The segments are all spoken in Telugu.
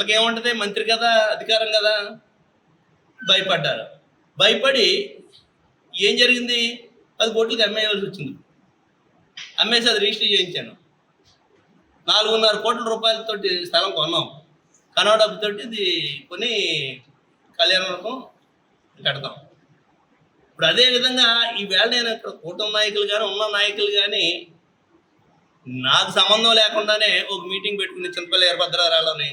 వీళ్ళకి ఏముంటుంది, మంత్రి కదా, అధికారం కదా, భయపడ్డారు. భయపడి ఏం జరిగింది, 10 కోట్లకి అమ్మేయవలసి వచ్చింది. అమ్మేసి అది రిజిస్టర్ చేయించాను. 4.5 కోట్ల రూపాయలతోటి స్థలం కొన్నాం. కనవ డబ్బుతోటి ఇది కొని కళ్యాణం కడతాం. ఇప్పుడు అదేవిధంగా ఈవేళ నేను ఇక్కడ కూటమి నాయకులు కానీ ఉన్న నాయకులు కానీ నాకు సంబంధం లేకుండానే ఒక మీటింగ్ పెట్టుకుని చింతపల్లి వీరభద్రారావులోని,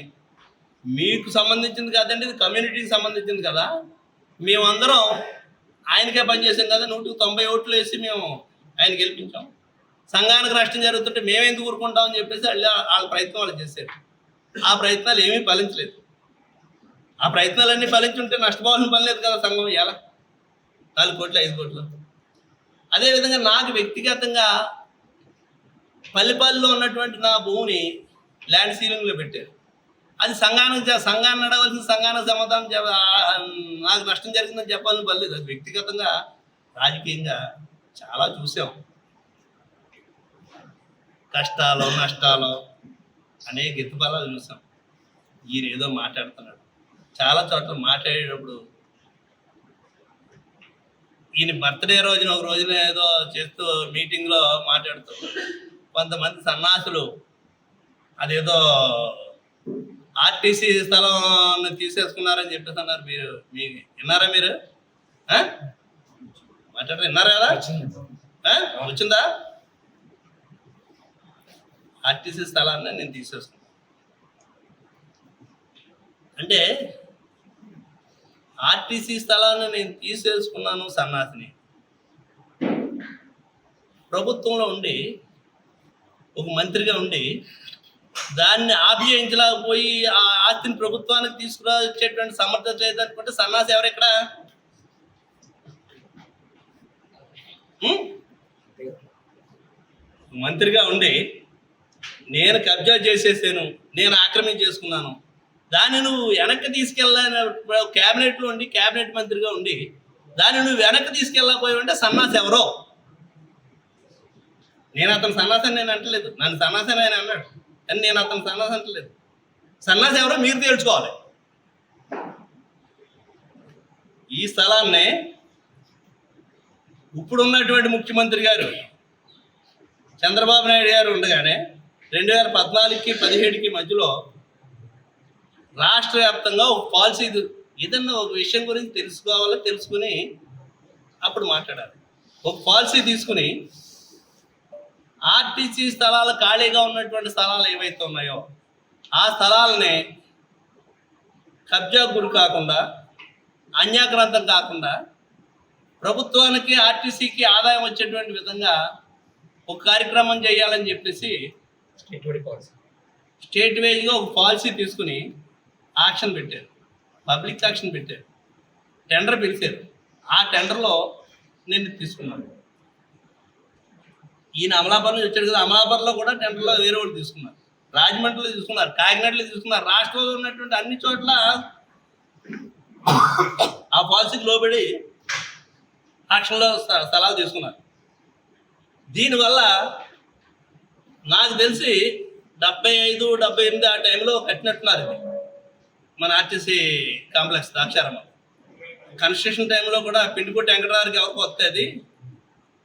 మీకు సంబంధించింది కాదండి, ఇది కమ్యూనిటీకి సంబంధించింది కదా, మేమందరం ఆయనకే పనిచేసాం కదా, 190 ఓట్లు వేసి మేము ఆయన గెలిపించాం. సంఘానికి నష్టం జరుగుతుంటే మేమెందుకు ఊరుకుంటామని చెప్పేసి వాళ్ళ ప్రయత్నం వాళ్ళు చేశారు. ఆ ప్రయత్నాలు ఏమీ ఫలించలేదు. ఆ ప్రయత్నాలన్నీ ఫలించుంటే నష్టపోవాల్సిన పని లేదు కదా సంఘం. ఎలా 4 కోట్లు 5 కోట్లు. అదేవిధంగా నాకు వ్యక్తిగతంగా పల్లెపల్లిలో ఉన్నటువంటి నా భూమిని ల్యాండ్ సీలింగ్లో పెట్టారు. అది సంఘాన్ని నడవలసిన సంఘానికి సమాధానం నాకు నష్టం జరిగిందని చెప్పాలని పర్లేదు. అది వ్యక్తిగతంగా రాజకీయంగా చాలా చూసాం. కష్టాలు నష్టాలు అనేక ఎత్తుపల్లాలు చూసాం. ఈయన ఏదో మాట్లాడుతున్నాడు. చాలా చోట్ల మాట్లాడేటప్పుడు ఈయన బర్త్డే రోజున ఒక రోజున ఏదో చేస్తూ మీటింగ్లో మాట్లాడుతూ కొంతమంది సన్నాసులు అదేదో ఆర్టీసీ స్థలం తీసేసుకున్నారని చెప్పేసి అన్నారు. మీరు విన్నారా? మీరు మాట్లాడారు, విన్నారా కదా? వచ్చిందా? ఆర్టీసీ స్థలాన్ని నేను తీసేసుకున్నాను అంటే ఆర్టీసీ స్థలాన్ని నేను తీసేసుకున్నాను సన్నాసిని. ప్రభుత్వంలో ఉండి ఒక మంత్రిగా ఉండి దాన్ని ఆభియించలేకపోయి ఆ ఆస్తిని ప్రభుత్వానికి తీసుకురావచ్చేటువంటి సమర్థత లేదనుకుంటే సన్నాసి ఎవరు ఇక్కడ? మంత్రిగా ఉండి నేను కబ్జా చేసేసాను, నేను ఆక్రమించేసుకున్నాను, దాన్ని నువ్వు వెనక్కి తీసుకెళ్ళాలని క్యాబినెట్లో ఉండి క్యాబినెట్ మంత్రిగా ఉండి దాన్ని నువ్వు వెనక్కి తీసుకెళ్ళకపోయావంటే సన్నాసి ఎవరో. నేను అతను సన్నాసని నేను అంటలేదు, నన్ను సన్నాసని ఆయన అన్నాడు, కానీ నేను అతను సన్నాసి అంటలేదు. సన్నాసి ఎవరో మీరు తేల్చుకోవాలి. ఈ స్థలాన్ని ఇప్పుడున్నటువంటి ముఖ్యమంత్రి గారు చంద్రబాబు నాయుడు గారు ఉండగానే 2014కి 2017కి మధ్యలో రాష్ట్ర వ్యాప్తంగా ఒక పాలసీ, ఏదన్నా ఒక విషయం గురించి తెలుసుకుని అప్పుడు మాట్లాడాలి. ఒక పాలసీ తీసుకుని ఆర్టీసీ స్థలాలు ఖాళీగా ఉన్నటువంటి స్థలాలు ఏవైతే ఉన్నాయో ఆ స్థలాలని కబ్జా గురి కాకుండా, అన్యాక్రాంతం కాకుండా ప్రభుత్వానికి ఆర్టీసీకి ఆదాయం వచ్చేటువంటి విధంగా ఒక కార్యక్రమం చేయాలని చెప్పేసి స్టేట్ వైజ్గా ఒక పాలసీ తీసుకుని యాక్షన్ పెట్టారు, పబ్లిక్ యాక్షన్ పెట్టారు, టెండర్ పిలిచారు. ఆ టెండర్లో నేను తీసుకున్నాను. ఈయన అమలాపురం వచ్చాడు కదా, అమలాపురంలో కూడా టెండర్లో వేరే వాళ్ళు తీసుకున్నారు, రాజమండ్రిలో తీసుకున్నారు, కాకినాడలో తీసుకున్నారు. రాష్ట్రంలో ఉన్నటువంటి అన్ని చోట్ల ఆ పాలసీకి లోబడి యాక్షన్లో స్థలాలు తీసుకున్నారు. దీనివల్ల నాకు తెలిసి 75, 78 ఆ టైంలో కట్టినట్టున్నారు మన ఆర్టీసీ కాంప్లెక్స్ ద్రాక్షారామం. కన్స్ట్రక్షన్ టైంలో కూడా పిండికోటి వెంకటరావుకి ఎవరికి వస్తుంది,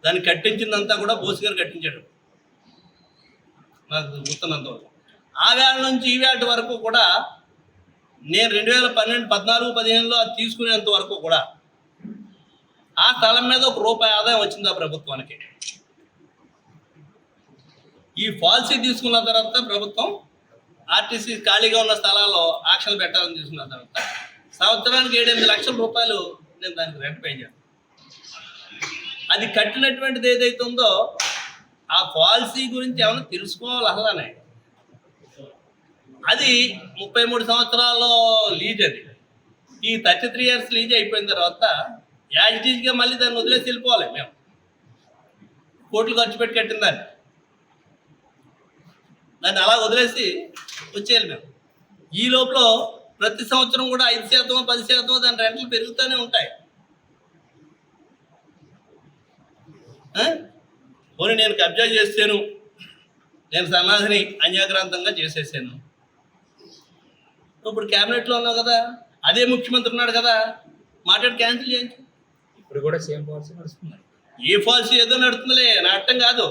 దాన్ని కట్టించిందంతా కూడా బోస్ గారు కట్టించాడు నాకు గుర్తున్నంత వరకు. ఆ వేళ నుంచి ఈ వేళ వరకు కూడా నేను 2012, 14, 15లో అది తీసుకునేంత వరకు కూడా ఆ స్థలం మీద ₹1 ఆదాయం వచ్చింది ఆ ప్రభుత్వానికి. ఈ పాలసీ తీసుకున్న తర్వాత ప్రభుత్వం ఆర్టీసీ ఖాళీగా ఉన్న స్థలాల్లో యాక్షన్ పెట్టాలని తీసుకున్న తర్వాత సంవత్సరానికి 7-8 లక్షల రూపాయలు నేను దానికి రెంట్ పే చేయాలి. అది కట్టినటువంటిది ఏదైతే ఉందో ఆ పాలసీ గురించి ఏమైనా తెలుసుకోవాలి అసలనే. అది 33 సంవత్సరాల్లో లీజ్. అది ఈ 33 ఇయర్స్ లీజ్ అయిపోయిన తర్వాత యాజ్ ఇట్ ఈజ్గా మళ్ళీ దాన్ని వదిలేసి వెళ్ళిపోవాలి. మేము కోట్లు ఖర్చు పెట్టి కట్టిన దాన్ని అలా వదిలేసి వచ్చేయాలి మేము. ఈ లోపల ప్రతి సంవత్సరం కూడా 5%, 10% దాని రెంట్లు పెరుగుతూనే ఉంటాయి. పోనీ నేను కబ్జా చేసాను, నేను సమాధిని అన్యాక్రాంతంగా చేసేసాను, ఇప్పుడు క్యాబినెట్లో ఉన్నావు కదా, అదే ముఖ్యమంత్రి ఉన్నాడు కదా, మాట్లాడి క్యాన్సిల్ చేయించు. ఇప్పుడు కూడా సేమ్ పాలసీ నడుస్తుంది. ఏ పాలసీ ఏదో నడుతుందిలే, నా అర్థం కాదు.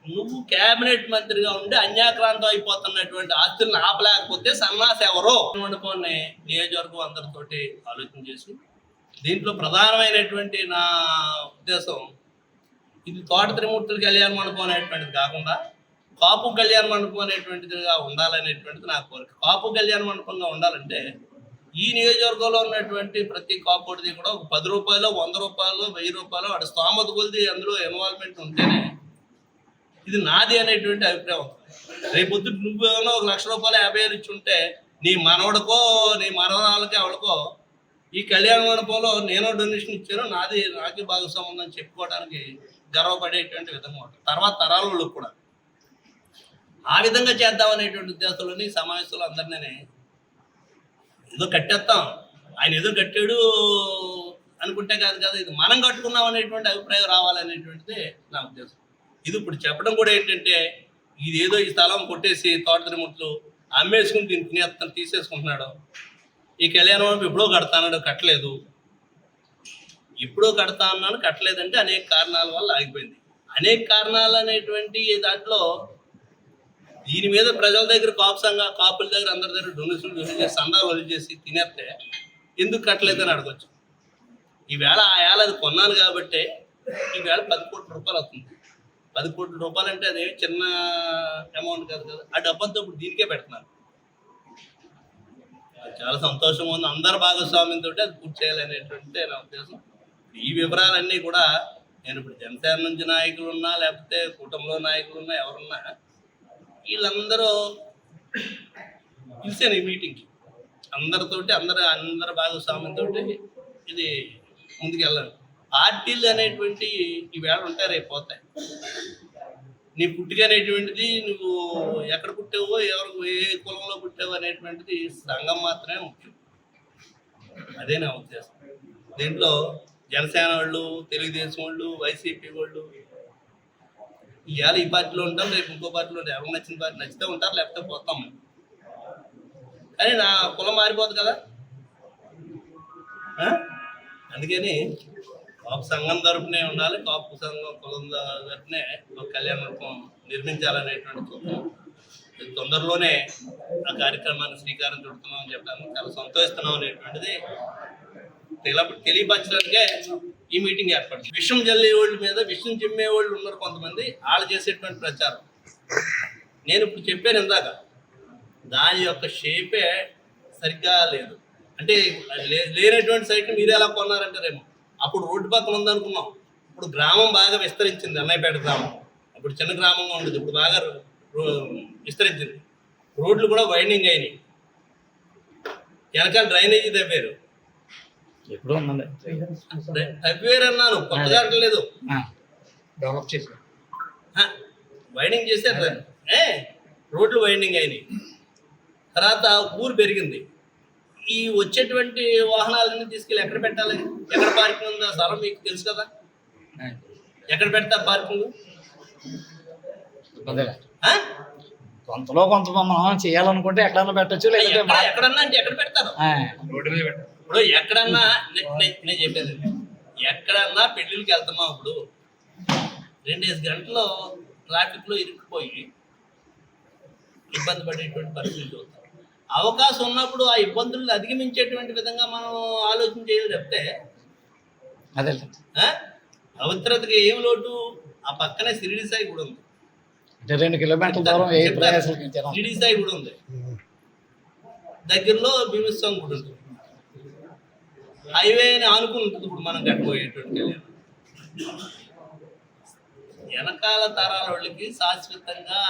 నువ్వు క్యాబినెట్ మంత్రిగా ఉండి అన్యాక్రాంతం అయిపోతున్నటువంటి ఆస్తులను ఆపలేకపోతే సన్నాసి ఎవరో మండపాన్ని నియోజకవర్గం అందరితోటి ఆలోచన చేసి, దీంట్లో ప్రధానమైనటువంటి నా ఉద్దేశం, ఇది తోట త్రిమూర్తుల కళ్యాణ మండపం అనేటువంటిది కాకుండా కాపు కళ్యాణ మండపం అనేటువంటిదిగా ఉండాలనేటువంటిది నా కోరిక. కాపు కళ్యాణ మండపంగా ఉండాలంటే ఈ నియోజకవర్గంలో ఉన్నటువంటి ప్రతి కాపుడిది కూడా ఒక 10 రూపాయలు, 100 రూపాయలు, 1000 రూపాయలు వాడి స్తోమత కొలిది అందులో ఇన్వాల్వ్మెంట్ ఉంటేనే ఇది నాది అనేటువంటి అభిప్రాయం ఉంటుంది. రేపొద్దు నువ్వేమో 1,00,000 రూపాయలు 50,000 ఇచ్చి ఉంటే నీ మనవడికో నీ మనవరాలకి ఎవరికో ఈ కళ్యాణ మండపంలో నేను డొనేషన్ ఇచ్చాను, నాకే భాగస్వామ్యం ఉందని చెప్పుకోవడానికి గర్వపడేటువంటి విధంగా ఉంటుంది తర్వాత తరాల వాళ్ళకి కూడా. ఆ విధంగా చేద్దామనేటువంటి ఉద్దేశంలోని సమావేశంలో అందరినీ ఏదో కట్టేస్తాం, ఆయన ఏదో కట్టాడు అనుకుంటే కాదు కదా, ఇది మనం కట్టుకున్నాం అనేటువంటి అభిప్రాయం రావాలనేటువంటిది నా ఉద్దేశం. ఇది ఇప్పుడు చెప్పడం కూడా ఏంటంటే, ఇది ఏదో ఈ స్థలం కొట్టేసి తోట త్రిమూర్తులు అమ్మేసుకుని దీన్ని తినేస్తాను తీసేసుకుంటున్నాడు. ఈ కళ్యాణం ఎప్పుడో కడతాడు, కట్టలేదు. ఎప్పుడో కడతా అన్నాను, కట్టలేదంటే అనేక కారణాల వల్ల ఆగిపోయింది. అనేక కారణాలు అనేటువంటి దాంట్లో దీని మీద ప్రజల దగ్గర కాపుల దగ్గర అందరి దగ్గర డొనేషన్ చేసి సందాలు వదిలిచేసి తినేస్తే ఎందుకు కట్టలేదని అడగచ్చు. ఈవేళ ఆ ఏళ్ళ అది కొన్నాను కాబట్టి ఈవేళ 10 కోట్ల రూపాయలు వస్తుంది. 10 కోట్ల రూపాయలు అంటే అది చిన్న అమౌంట్ కాదు కదా. ఆ డబ్బంతా ఇప్పుడు దీనికే పెడుతున్నారు. చాలా సంతోషంగా ఉంది. అందరు భాగస్వామ్యంతో అది పూర్తి చేయాలనేటువంటి నా ఉద్దేశం. ఈ వివరాలన్నీ కూడా నేను ఇప్పుడు జనసేన నుంచి నాయకులు ఉన్నా, లేకపోతే కుటుంబంలో నాయకులు ఉన్నా, ఎవరున్నా వీళ్ళందరూ పిలిచాను ఈ మీటింగ్కి. అందరితోటి అందరి భాగస్వామ్యంతో ఇది ముందుకు వెళ్ళాలి. పార్టీలు అనేటువంటి ఈవేళ ఉంటాయి, రేపు పోతాయి. నీ పుట్టుక అనేటువంటిది నువ్వు ఎక్కడ పుట్టావో, ఏ కులంలో పుట్టావో అనేటువంటిది సంఘం మాత్రమే ముఖ్యం. అదే నా ఉద్దేశం. దీంట్లో జనసేన వాళ్ళు, తెలుగుదేశం వాళ్ళు, వైసీపీ వాళ్ళు ఇవాళ ఈ పార్టీలో ఉంటాం, రేపు ఇంకో పార్టీలో ఉంటాం. ఎవరికి నచ్చిన పార్టీ నచ్చితే ఉంటారు, లేకపోతే పోతాం మేము. కానీ నా కులం మారిపోతుంది కదా. అందుకని కాపు సంఘం తరపునే ఉండాలి, కాపు సంఘం కులం తరపునే ఒక కళ్యాణ మండపం నిర్మించాలనేటువంటి చూద్దాం. తొందరలోనే ఆ కార్యక్రమాన్ని శ్రీకారం చుడుతున్నామని చెప్పడానికి చాలా సంతోషిస్తున్నాం అనేటువంటిది తెలియపరచడానికే ఈ మీటింగ్ ఏర్పడింది. విషం జల్లే వాళ్ళ మీద విషం చిమ్మే వాళ్ళు ఉన్నారు కొంతమంది, వాళ్ళు చేసేటువంటి ప్రచారం. నేను ఇప్పుడు చెప్పాను ఇందాక, దాని యొక్క షేపే సరిగ్గా లేదు. అంటే లేనటువంటి సైట్ని మీరు ఎలా కొన్నారంటారేమో. అప్పుడు రోడ్డు పక్కన ఉందనుకున్నాం, ఇప్పుడు గ్రామం బాగా విస్తరించింది. అన్నయ్యపేట గ్రామం అప్పుడు చిన్న గ్రామంగా ఉండేది, ఇప్పుడు బాగా విస్తరించింది. రోడ్లు కూడా వైండింగ్ అయినాయి. వెనకాల డ్రైనేజీ తవ్వారు. ఎప్పుడు ఉందండి తవ్వారు అన్నాను, కొత్తగా లేదు, డెవలప్ చేసి వైండింగ్ చేశారు. రోడ్లు వైండింగ్ అయినాయి. తర్వాత ఊరు పెరిగింది. ఈ వచ్చేటువంటి వాహనాలన్నీ తీసుకెళ్ళి ఎక్కడ పెట్టాలి? ఎక్కడ పార్కింగ్ ఉందో స్థలం మీకు తెలుసు కదా. ఎక్కడ పెడతారు పార్కింగ్? కొంతలో కొంత మనం చేయాలనుకుంటే ఎక్కడన్నా పెట్టచ్చు, లేదంటే ఎక్కడన్నా అంటే ఎక్కడ పెడతారు? రోడ్డు మీద పెట్టారు. ఇప్పుడు ఎక్కడన్నా నేను చెప్పేది, ఎక్కడన్నా పెళ్ళిళ్ళకి వెళ్తున్నాం, ఇప్పుడు 2 గంటలు ట్రాఫిక్లో ఇరుక్కుపోయి ఇబ్బంది పడేటువంటి పరిస్థితి చూస్తాం. అవకాశం ఉన్నప్పుడు ఆ ఇబ్బందులను అధిగమించేటువంటి విధంగా మనం ఆలోచన చేయాలి తప్పితే అదే పవిత్రతకి ఏం లోటు? ఆ పక్కనే షిరిడి సాయి కూడా ఉంది, 2 కిలోమీటర్ల దూరం. షిరిడి సాయి కూడా ఉంది, దగ్గరలో భీమస్వామి కూడా ఉంటుంది. హైవేని ఆనుకుని ఉంటుంది ఇప్పుడు మనం కట్టుకోయేటువంటి వెనకాల తరాల వాళ్ళకి శాశ్వతంగా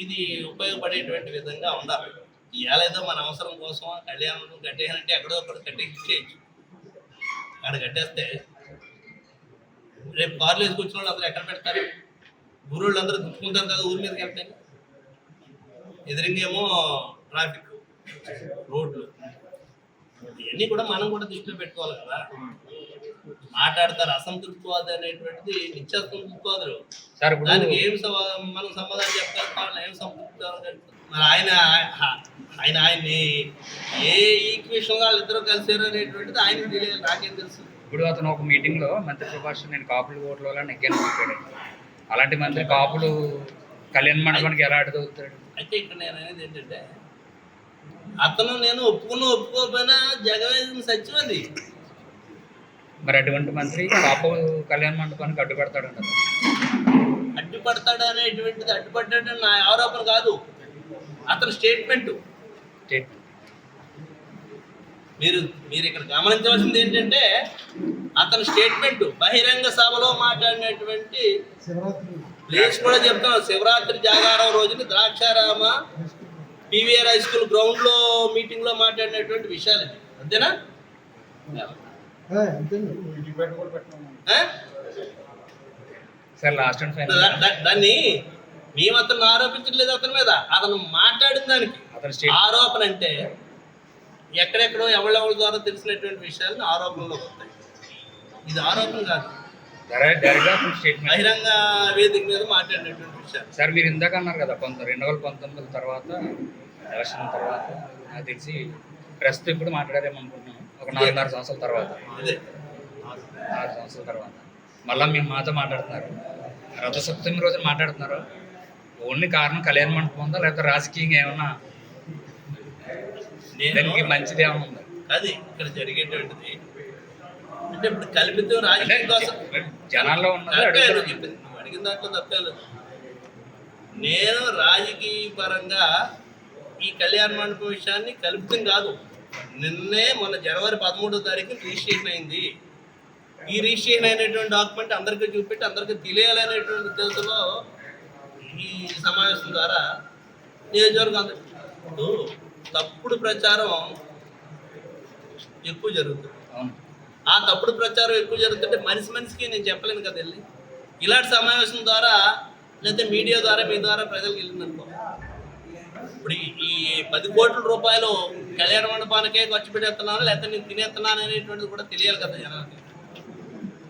ఇది ఉపయోగపడేటువంటి విధంగా ఉండాలి. ఇవాళేదో మన అవసరం కోసం కళ్యాణం కట్టేయాలంటే ఎక్కడో ఒకటి కట్టేయచ్చు. అక్కడ కట్టేస్తే రేపు కార్లు వేసుకొచ్చిన వాళ్ళు అందరూ ఎక్కడ పెడతారు? ఊరోళ్ళు అందరూ దుట్టుకుంటారు కదా ఊరి మీదకి వెళ్తే. ఎదురింగేమో ట్రాఫిక్, రోడ్లు, ఇవన్నీ కూడా మనం కూడా దృష్టిలో పెట్టుకోవాలి కదా. మాట్లాడతారు అసంతృప్తివాది అనేటువంటిది నిత్య అసంతృప్తివాదులు. దానికి మనం సమాధానం చెప్తారు, ఏం సంతృప్తి మరి ఆయన్ని ఏ ఈక్వేషన్ వాళ్ళిద్దరూ కలిసారు అనేటువంటిది ఆయనకు తెలియదు, నాకేం తెలుసు. ఇప్పుడు అతను ఒక మీటింగ్లో మంత్రి సుభాష్ నేను కాపులు ఓట్ల వల్ల నెగ్గాను చెప్పాడు. అలాంటి మంత్రి కాపులు కళ్యాణ మండపానికి ఎలా అడుగుతాడు? అయితే ఇక్కడ నేను అనేది ఏంటంటే, అతను నేను ఒప్పుకోకపోయినా జగవేదన సత్యం అది. మరి అటువంటి మంత్రి కాపు కళ్యాణ మండపానికి అడ్డుపడతాడు అంటారు. అడ్డుపడతాడు అనేటువంటిది అడ్డుపడ్డాడని నా ఆరోపణ కాదు, అతని స్టేట్మెంట్. మీరు ఇక్కడ గమనించవలసింది ఏంటంటే, అతని స్టేట్మెంట్ బహిరంగ సభలో మాట్లాడినటువంటి ప్లేస్ కూడా చెప్తాను. శివరాత్రి జాగారం రోజున ద్రాక్షారామ పీవీఆర్ హై స్కూల్ గ్రౌండ్లో మీటింగ్లో మాట్లాడినటువంటి విషయాలు ఇవి. అంతేనా? సార్ లాస్ట్ అండ్ ఫైనల్ దాన్ని మేము అతను ఆరోపించట్లేదు, అతని మీద అతను మాట్లాడిన దానికి ఆరోపణ అంటే ఎక్కడెక్కడో ఎవళ్ళెవరి ద్వారా తెలిసినటువంటి విషయాలను ఆరోపణలో వస్తాయి. ఇది ఆరోపణ కాదు, బహిరంగ వేదిక మీద మాట్లాడినటువంటి విషయాలు. సార్ మీరు ఇందాక అన్నారు కదా 2019 తర్వాత ఎలక్షన్ తర్వాత నాకు తెలిసి ప్రస్తుతం ఇప్పుడు మాట్లాడారేమనుకుంటున్నాను. ఒక 4.5 సంవత్సరాల తర్వాత, 6 సంవత్సరాల తర్వాత మళ్ళీ మేము మాతో మాట్లాడుతున్నారు. రథసప్తమి రోజున మాట్లాడుతున్నారు. ఓన్లీ కారణం కళ్యాణ మండపం ఉందా, లేకపోతే రాజకీయంగా ఏమన్నా దానికి మంచిది ఏమైనా ఉందా? అది ఇక్కడ జరిగేటువంటిది అంటే ఇప్పుడు కల్పితం రాజకీయం కోసం జనాల్లో ఉన్నది చెప్పింది. నువ్వు అడిగిన దాంట్లో తప్పలేదు. నేను రాజకీయ పరంగా ఈ కళ్యాణ మండపం విషయాన్ని కల్పితం కాదు. మొన్న జనవరి 13వ తారీఖున రిజిస్ట్రేషన్ అయింది. ఈ రిజిస్ట్రేషన్ అయినటువంటి డాక్యుమెంట్ అందరికీ చూపెట్టి అందరికీ తెలియాలనేటువంటి ఉద్దేశంలో ఈ సమావేశం ద్వారా నియోజకవర్గం అందరూ తప్పుడు ప్రచారం ఎక్కువ జరుగుతుంది. ఆ తప్పుడు ప్రచారం ఎక్కువ జరుగుతుంటే మనిషికి నేను చెప్పలేను కదా వెళ్ళి. ఇలాంటి సమావేశం ద్వారా లేకపోతే మీడియా ద్వారా మీ ద్వారా ప్రజలకు వెళ్ళిందనుకో, ఇప్పుడు ఈ 10 కోట్ల రూపాయలు కళ్యాణ మండపానికే ఖర్చు పెట్టేస్తున్నాను లేకపోతే నేను తినేస్తున్నాను అనేటువంటిది కూడా తెలియాలి కదా జనానికి.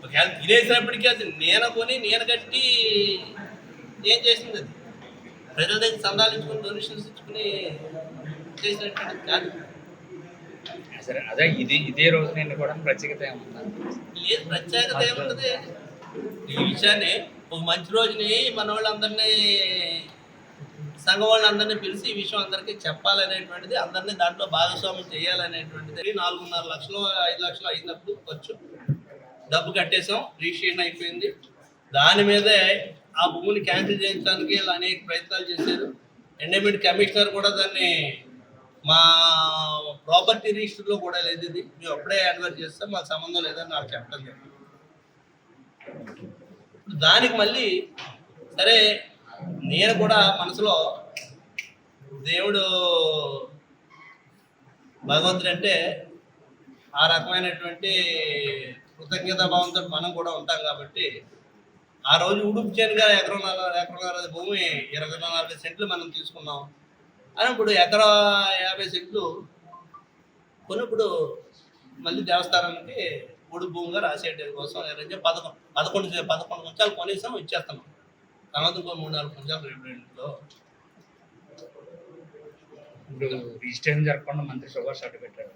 ఒకవేళ తినేసినప్పటికీ అది నేను కొని నేను కట్టి ఏం చేసింది, అది ప్రజల దగ్గర సందాలించుకుని డొనేషన్స్ ఇచ్చుకుని చేసినటువంటిది కాదు. సరే అదే ఇదే రోజు నేను కూడా ప్రత్యేకత ఏముందా? లేదు, ప్రత్యేకత ఏముంటుంది. ఈ విషయాన్ని ఒక మంచి రోజుని మన వాళ్ళందరినీ సంఘం వాళ్ళందరినీ పిలిచి ఈ విషయం అందరికీ చెప్పాలనేటువంటిది, అందరినీ దాంట్లో భాగస్వామ్యం చేయాలనేటువంటిది. 4.5 లక్షలు 5 లక్షలు అయినప్పుడు ఖర్చు డబ్బు కట్టేసాం, రిజిస్ట్రేషన్ అయిపోయింది. దాని మీదే ఆ భూమిని క్యాన్సిల్ చేయించడానికి వీళ్ళు అనేక ప్రయత్నాలు చేశారు. ఎండోమెంట్ కమిషనర్ కూడా దాన్ని మా ప్రాపర్టీ రిజిస్టర్లో కూడా లేదు, ఇది మేము అప్పుడే అడ్వైజ్ చేస్తాం, మాకు సంబంధం లేదని నాకు చెప్పడం జరిగింది. దానికి మళ్ళీ సరే నేను కూడా మనసులో దేవుడు భగవంతుడు అంటే ఆ రకమైనటువంటి కృతజ్ఞతా భావంతో మనం కూడా ఉంటాం కాబట్టి ఆ రోజు ఉడుపు చేనుగా ఎకరన్నర భూమి 24 సెంట్లు మనం తీసుకున్నాం అని ఇప్పుడు ఎకరా 50 సెంట్లు కొన్నప్పుడు మళ్ళీ దేవస్థానానికి ఉడుపు భూమిగా రాసేయడం కోసం 11 కొంచాలు కొనేసాం, ఇచ్చేస్తున్నాం. తర్వాత ఇంకో 3-4 కొంచాలు రేపు ఇప్పుడు రిజిస్ట్రేషన్ జరగకుండా మంత్రి సుభాష్ అడ్డు పెట్టాడు.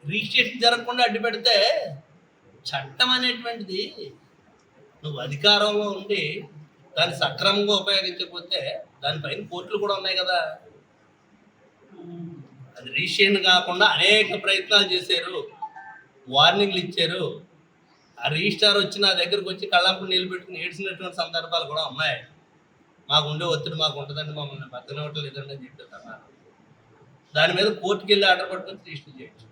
రిజిస్ట్రేషన్ జరగకుండా అడ్డు పెడితే చట్టం అనేటువంటిది నువ్వు అధికారంలో ఉండి దాన్ని సక్రమంగా ఉపయోగించకపోతే దానిపైన కోర్టులు కూడా ఉన్నాయి కదా. అది రిజిస్ట్రేషన్ కాకుండా అనేక ప్రయత్నాలు చేశారు, వార్నింగ్లు ఇచ్చారు. ఆ రిజిస్ట్రార్ వచ్చి నా దగ్గరకు వచ్చి కళ్ళంపులు నిలబెట్టుకుని ఏడ్చినటువంటి సందర్భాలు కూడా ఉన్నాయి. మాకు ఉండే ఒత్తిడి మాకు ఉంటుందండి, మమ్మల్ని బతకనవటం లేదండి అని చెప్పేది. దాని మీద కోర్టుకి వెళ్ళి ఆర్డర్ పట్టుకొని రిజిస్టర్ చేయొచ్చు.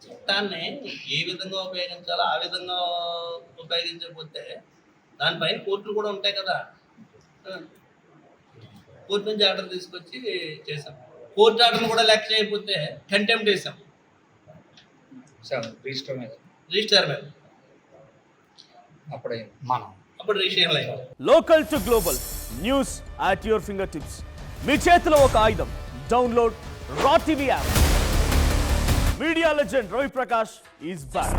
చట్టాన్ని ఏ విధంగా ఉపయోగించాలో ఆ విధంగా ఉపయోగించకపోతే దానిపైన కోర్టులు కూడా ఉంటాయి కదా. కోర్టు నుంచి ఆర్డర్ తీసుకొచ్చి చేసాం. కోర్టు ఆర్డర్ని కూడా లెక్క చేయకపోతే కంటెంప్ట్ చేసాం రిజిస్టర్ మీద. అప్పుడు రిజిస్ట్రేషన్ అయింది. Local to global news at your fingertips. మీ చేతిలో ఒక ఆయుధం. Download raw TV app. Media legend Ravi Prakash is back.